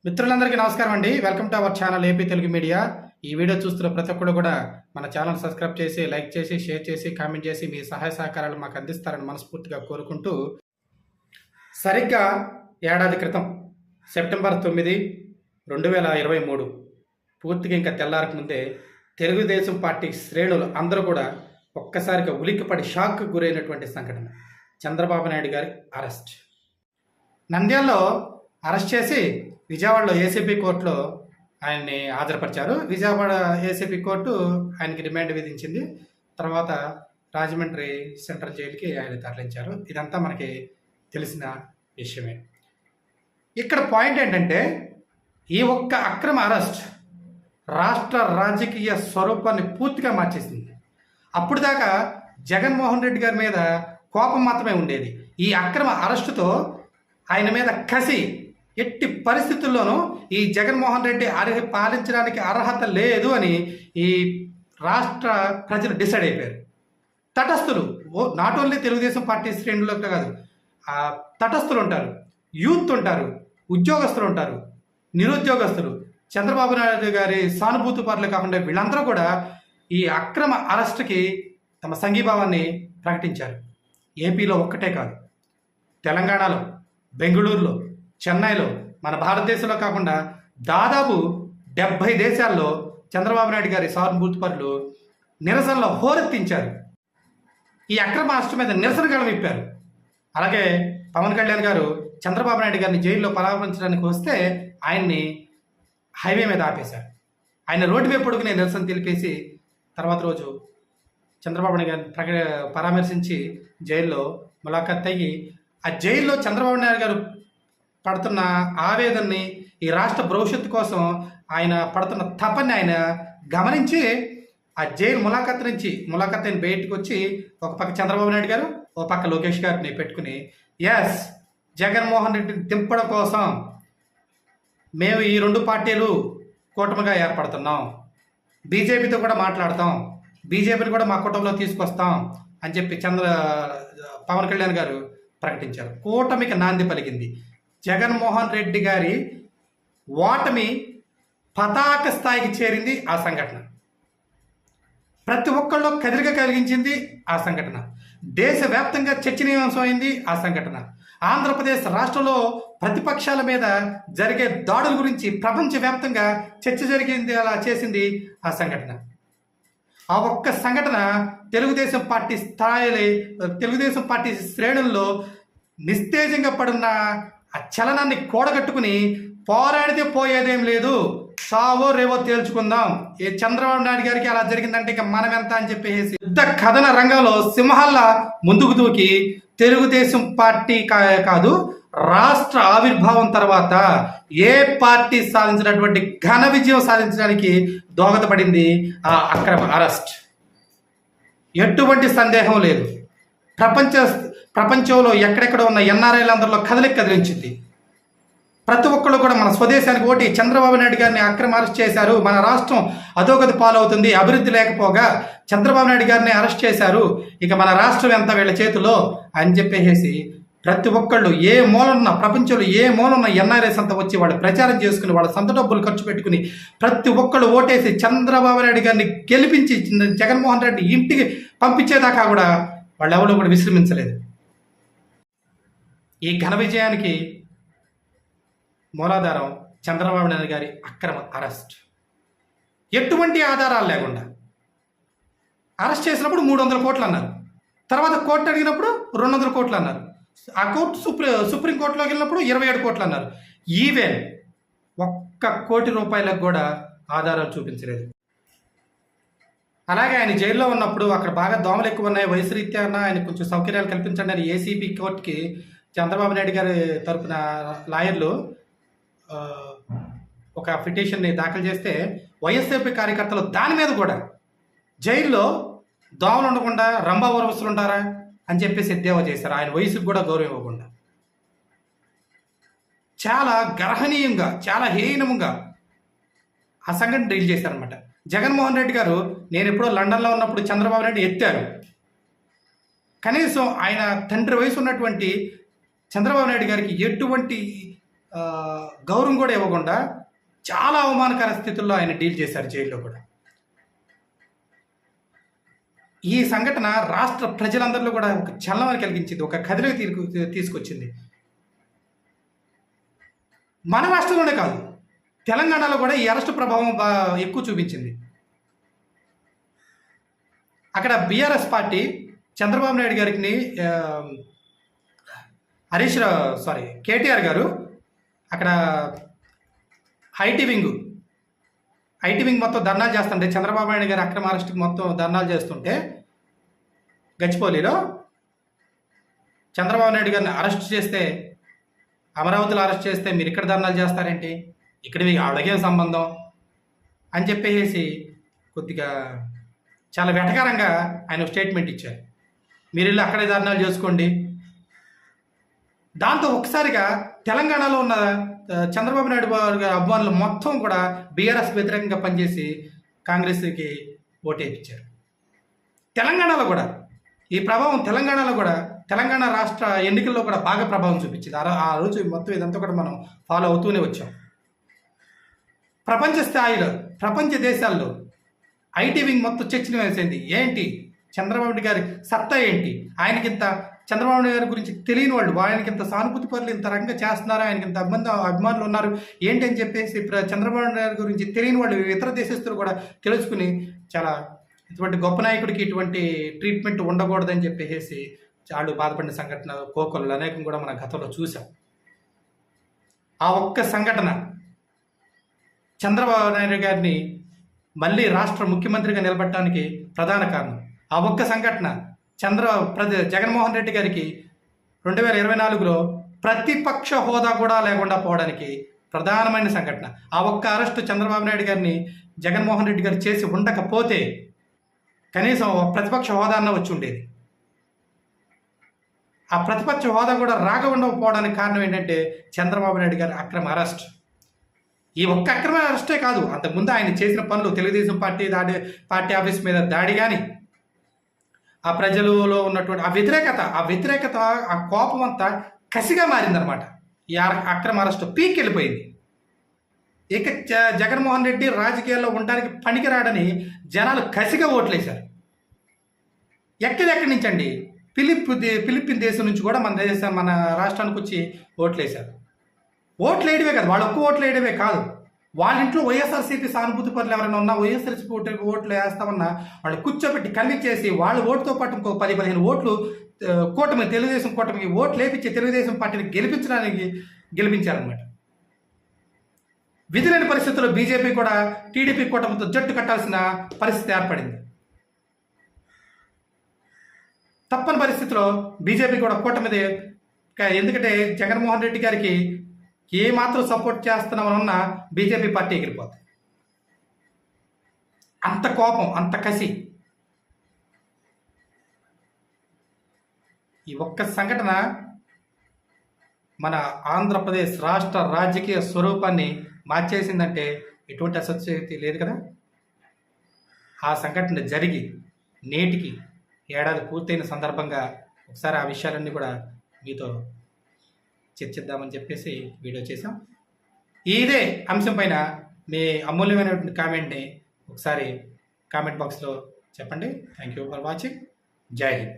మిత్రులందరికీ నమస్కారం అండి. Welcome to our channel AP Telugu media. ఈ వీడియో చూస్తున్న ప్రతి ఒక్కరు కూడా మన ఛానల్ సబ్స్క్రైబ్ చేసి, లైక్ చేసి, షేర్ చేసి, కామెంట్ చేసి మీ సహాయ సహకారాలు మాకు అందిస్తారని మనస్ఫూర్తిగా కోరుకుంటూ, సరిగ్గా ఏడాది క్రితం సెప్టెంబర్ 9, 2023 పూర్తిగా ఇంకా తెల్లారక ముందే తెలుగుదేశం పార్టీ శ్రేణులు అందరూ కూడా ఒక్కసారిగా ఉలిక్కిపడి షాక్కు గురైనటువంటి సంఘటన చంద్రబాబు నాయుడు గారి అరెస్ట్. నంద్యాలలో అరెస్ట్ చేసి విజయవాడలో ఏసీపీ కోర్టులో ఆయన్ని హాజరుపరిచారు. విజయవాడ ఏసీపీ కోర్టు ఆయనకి రిమాండ్ విధించింది. తర్వాత రాజమండ్రి సెంట్రల్ జైలుకి ఆయన తరలించారు. ఇదంతా మనకి తెలిసిన విషయమే. ఇక్కడ పాయింట్ ఏంటంటే, ఈ ఒక్క అక్రమ అరెస్ట్ రాష్ట్ర రాజకీయ స్వరూపాన్ని పూర్తిగా మార్చేసింది. అప్పుడు దాకా జగన్మోహన్ రెడ్డి గారి మీద కోపం మాత్రమే ఉండేది. ఈ అక్రమ అరెస్టుతో ఆయన మీద కసి, ఎట్టి పరిస్థితుల్లోనూ ఈ జగన్మోహన్ రెడ్డి పాలించడానికి అర్హత లేదు అని ఈ రాష్ట్ర ప్రజలు డిసైడ్ అయిపోయారు. తటస్థులు, నాట్ ఓన్లీ తెలుగుదేశం పార్టీ శ్రేణుల్లో కాదు, తటస్థులు ఉంటారు, యూత్ ఉంటారు, ఉద్యోగస్తులు ఉంటారు, నిరుద్యోగస్తులు, చంద్రబాబు నాయుడు గారి సానుభూతి పరులు కాకుండా వీళ్ళందరూ కూడా ఈ అక్రమ అరెస్టుకి తమ సంఘీభావాన్ని ప్రకటించారు. ఏపీలో ఒక్కటే కాదు, తెలంగాణలో, బెంగళూరులో, చెన్నైలో, మన భారతదేశంలో కాకుండా దాదాపు 70 దేశాల్లో చంద్రబాబు నాయుడు గారి సానుభూతి పరులు నిరసనలో హోరెత్తించారు. ఈ అక్రమ అరెస్టు మీద నిరసన గళమిప్పారు. అలాగే పవన్ కళ్యాణ్ గారు చంద్రబాబు నాయుడు గారిని జైల్లో పరామర్శించడానికి వస్తే ఆయన్ని హైవే మీద ఆపేశారు. ఆయన రోడ్డు మీద పొడుగునే నిరసన తెలిపేసి తర్వాత రోజు చంద్రబాబు నాయుడు గారిని పరామర్శించి జైల్లో ములాఖత్ అయ్యి, ఆ జైల్లో చంద్రబాబు నాయుడు గారు పడుతున్న ఆవేదనని, ఈ రాష్ట్ర భవిష్యత్తు కోసం ఆయన పడుతున్న తపని ఆయన గమనించి ఆ జైలు ములాఖత్ అయిన బయటకు వచ్చి ఒక పక్క చంద్రబాబు నాయుడు గారు, ఒక పక్క లోకేష్ గారిని పెట్టుకుని, ఎస్, జగన్మోహన్ రెడ్డిని దింపడం కోసం మేము ఈ 2 పార్టీలు కూటమిగా ఏర్పడుతున్నాం, బీజేపీతో కూడా మాట్లాడతాం, బీజేపీని కూడా మా కూటమిలో తీసుకొస్తాం అని చెప్పి పవన్ కళ్యాణ్ గారు ప్రకటించారు. కూటమికి నాంది పలికింది. జగన్మోహన్ రెడ్డి గారి ఓటమి పతాక స్థాయికి చేరింది ఆ సంఘటన. ప్రతి ఒక్కళ్ళు కదిలిక కలిగించింది ఆ సంఘటన. దేశవ్యాప్తంగా చర్చనీయాంశం అయింది ఆ సంఘటన. ఆంధ్రప్రదేశ్ రాష్ట్రంలో ప్రతిపక్షాల మీద జరిగే దాడుల గురించి ప్రపంచవ్యాప్తంగా చర్చ జరిగింది, అలా చేసింది ఆ సంఘటన. ఆ ఒక్క సంఘటన తెలుగుదేశం పార్టీ శ్రేణుల్లో నిస్తేజంగా పడున్న ఆ చలనాన్ని కూడగట్టుకుని పోరాడితే పోయేదేం లేదు, సావో రేవో తేల్చుకుందాం, ఏ చంద్రబాబు నాయుడు గారికి అలా జరిగిందంటే ఇక మనం ఎంత అని చెప్పేసి యుద్ధ కథన రంగంలో సింహాల్లా ముందుకు దూకి తెలుగుదేశం పార్టీ కాదు, రాష్ట్ర ఆవిర్భావం తర్వాత ఏ పార్టీ సాధించినటువంటి ఘన విజయం సాధించడానికి దోహదపడింది ఆ అక్రమ అరెస్ట్. ఎటువంటి సందేహం లేదు. ప్రపంచంలో ఎక్కడెక్కడ ఉన్న ఎన్ఆర్ఐలందరిలో కదిలించింది. ప్రతి ఒక్కళ్ళు కూడా మన స్వదేశానికి ఓటి చంద్రబాబు నాయుడు గారిని అక్రమ అరెస్ట్ చేశారు, మన రాష్ట్రం అధోగతి పాలవుతుంది, అభివృద్ధి లేకపోగా చంద్రబాబు నాయుడు గారిని అరెస్ట్ చేశారు, ఇక మన రాష్ట్రం ఎంత వీళ్ళ చేతిలో అని చెప్పేసి ప్రతి ఒక్కళ్ళు ఏ మూలన్న, ప్రపంచంలో ఏ మూలన్న ఎన్ఆర్ఐస్ అంతా వచ్చి వాళ్ళు ప్రచారం చేసుకుని వాళ్ళ సొంత డబ్బులు ఖర్చు పెట్టుకుని ప్రతి ఒక్కళ్ళు ఓటేసి చంద్రబాబు నాయుడు గారిని గెలిపించి జగన్మోహన్ రెడ్డి ఇంటికి పంపించేదాకా కూడా వాళ్ళు ఎవరో కూడా విశ్రమించలేదు. ఈ ఘన విజయానికి మూలాధారం చంద్రబాబు నాయుడు గారి అక్రమ అరెస్ట్. ఎటువంటి ఆధారాలు లేకుండా అరెస్ట్ చేసినప్పుడు 300 కోట్లు అన్నారు, తర్వాత కోర్టు అడిగినప్పుడు 200 కోట్లు అన్నారు, ఆ కోర్టు సుప్రీంకోర్టులోకి వెళ్ళినప్పుడు 27 కోట్లు అన్నారు. ఈవెన్ 1 కోటి రూపాయలకు కూడా ఆధారాలు చూపించలేదు. అలాగే ఆయన జైల్లో ఉన్నప్పుడు అక్కడ బాగా దోమలు ఎక్కువ ఉన్నాయి, వయసు రీత్యా ఆయన కొంచెం సౌకర్యాలు కల్పించండి అని ఏసీబీ కోర్టుకి చంద్రబాబు నాయుడు గారి తరపున లాయర్లు ఒక పిటిషన్ని దాఖలు చేస్తే వైఎస్ఆర్పీ కార్యకర్తలు దాని మీద కూడా జైల్లో దోమలు ఉండకుండా రంభా ఊరవస్తులు ఉంటారా అని చెప్పేసి ఎద్దేవా చేశారు. ఆయన వయసుకు కూడా గౌరవం ఇవ్వకుండా చాలా గర్హనీయంగా, చాలా హీనంగా ఆ సంఘటన డీల్ చేశారనమాట. జగన్మోహన్ రెడ్డి గారు నేను ఎప్పుడో లండన్లో ఉన్నప్పుడు చంద్రబాబు నాయుడు ఎత్తారు. కనీసం ఆయన తండ్రి వయసు ఉన్నటువంటి చంద్రబాబు నాయుడు గారికి ఎటువంటి గౌరవం కూడా ఇవ్వకుండా చాలా అవమానకర స్థితుల్లో ఆయన డీల్ చేశారు జైల్లో కూడా. ఈ సంఘటన రాష్ట్ర ప్రజలందరిలో కూడా ఒక చలనాన్ని కలిగించింది, ఒక కదిలి తీసుకొచ్చింది. మన రాష్ట్రంలోనే కాదు, తెలంగాణలో కూడా ఈ అరెస్టు ప్రభావం ఎక్కువ చూపించింది. అక్కడ బీఆర్ఎస్ పార్టీ చంద్రబాబు నాయుడు గారికి కేటీఆర్ గారు అక్కడ ఐటీ వింగ్ మొత్తం ధర్నాలు చేస్తుంటే, చంద్రబాబు నాయుడు గారి అక్రమ అరెస్టుకి మొత్తం ధర్నాలు చేస్తుంటే గచ్చిబౌలిలో చంద్రబాబు నాయుడు గారిని అరెస్ట్ చేస్తే, అమరావతిలో అరెస్ట్ చేస్తే మీరు ఇక్కడ ధర్నాలు చేస్తారేంటి, ఇక్కడ ఆవిడకేం సంబంధం అని చెప్పేసి కొద్దిగా చాలా వెటకారంగా ఆయన స్టేట్మెంట్ ఇచ్చారు. మీరు వెళ్ళి అక్కడే ధర్నాలు చేసుకోండి. దాంతో ఒకసారిగా తెలంగాణలో ఉన్న చంద్రబాబు నాయుడు గారి అభిమానులు మొత్తం కూడా బీఆర్ఎస్ వ్యతిరేకంగా పనిచేసి కాంగ్రెస్కి ఓటేపించారు. తెలంగాణలో కూడా ఈ ప్రభావం తెలంగాణ రాష్ట్ర ఎన్నికల్లో కూడా బాగా ప్రభావం చూపించింది. ఆ రోజు మొత్తం ఇదంతా కూడా మనం ఫాలో అవుతూనే వచ్చాం. ప్రపంచ స్థాయిలో, ప్రపంచ దేశాల్లో ఐటీ వింగ్ మొత్తం చర్చను వేసింది. ఏంటి చంద్రబాబు నాయుడు గారి సత్తా ఏంటి, ఆయనకింత చంద్రబాబు నాయుడు గారి గురించి తెలియని వాళ్ళు, ఆయనకింత సానుభూతి పరులు ఇంత రంగంగా చేస్తున్నారు, ఆయనకింత అభిమానులు ఉన్నారు ఏంటి అని చెప్పేసి చంద్రబాబు నాయుడు గారి గురించి తెలియని వాళ్ళు, ఇతర దేశస్తులు కూడా తెలుసుకుని చాలా ఇటువంటి గొప్ప నాయకుడికి ఇటువంటి ట్రీట్మెంట్ ఉండకూడదని చెప్పేసి చాలా బాధపడిన సంఘటన కోకొల్లు అనేకం కూడా మన గతంలో చూసాం. ఆ ఒక్క సంఘటన చంద్రబాబు నాయుడు గారిని మళ్ళీ రాష్ట్ర ముఖ్యమంత్రిగా నిలబడటానికి ప్రధాన కారణం. ఆ ఒక్క సంఘటన జగన్మోహన్ రెడ్డి గారికి 2024లో ప్రతిపక్ష హోదా కూడా లేకుండా పోవడానికి ప్రధానమైన సంఘటన. ఆ ఒక్క అరెస్టు చంద్రబాబు నాయుడు గారిని జగన్మోహన్ రెడ్డి గారు చేసి ఉండకపోతే కనీసం ప్రతిపక్ష హోదా అన్న వచ్చి ఉండేది. ఆ ప్రతిపక్ష హోదా కూడా ఉండకపోవడానికి కారణం ఏంటంటే చంద్రబాబు నాయుడు గారి అక్రమ అరెస్ట్. ఈ ఒక్క అక్రమ అరెస్టే కాదు, అంతకుముందు ఆయన చేసిన పనులు, తెలుగుదేశం పార్టీ ఆఫీస్ మీద దాడి కానీ, ఆ ప్రజలలో ఉన్నటువంటి ఆ వ్యతిరేకత ఆ కోపం అంతా కసిగా మారిందనమాట. ఈ అక్రమ అరెస్ట్ పీక్ వెళ్ళిపోయింది. ఇక జగన్మోహన్ రెడ్డి రాజకీయాల్లో ఉండడానికి పనికిరాడని జనాలు కసిగా ఓట్లేశారు. ఎక్కడెక్కడి నుంచి అండి, ఫిలిప్పీన్ దేశం నుంచి కూడా మన రాష్ట్రానికి వచ్చి ఓట్లేశారు. ఓట్లు వేయడమే కాదు, వాళ్ళు ఒక్క ఓట్లు వేయడమే కాదు, వాళ్ళ ఇంట్లో వైఎస్ఆర్సీపీ సానుభూతి పనులు ఎవరైనా ఉన్నా, వైఎస్ఆర్సీపీ ఓట్లు వేస్తామన్నా వాళ్ళు కూర్చోబెట్టి కన్విన్స్ చేసి వాళ్ళ ఓటుతో పాటు ఇంకో 10-15 ఓట్లు తెలుగుదేశం కూటమికి ఓట్లు వేపించి తెలుగుదేశం పార్టీని గెలిపించారనమాట. విధి లేని పరిస్థితుల్లో బీజేపీ కూడా టీడీపీ కూటమితో జట్టు కట్టాల్సిన పరిస్థితి ఏర్పడింది. తప్పని పరిస్థితిలో బీజేపీ కూడా కూటమిది, ఎందుకంటే జగన్మోహన్ రెడ్డి గారికి ఏమాత్రం సపోర్ట్ చేస్తున్నామన్నా బీజేపీ పార్టీ ఎగిరిపోతుంది. అంత కోపం, అంత కసి. ఈ ఒక్క సంఘటన మన ఆంధ్రప్రదేశ్ రాష్ట్ర రాజకీయ స్వరూపాన్ని మార్చేసిందంటే ఎటువంటి అసోసియేటీ లేదు కదా. ఆ సంఘటన జరిగి నేటికి ఏడాది పూర్తయిన సందర్భంగా ఒకసారి ఆ విషయాలన్నీ కూడా మీతో చర్చిద్దామని చెప్పేసి వీడియో చేసాం. ఇదే అంశం పైన మీ అమూల్యమైనటువంటి కామెంట్ని ఒకసారి కామెంట్ బాక్స్లో చెప్పండి. Thank you for watching. జై హింద్.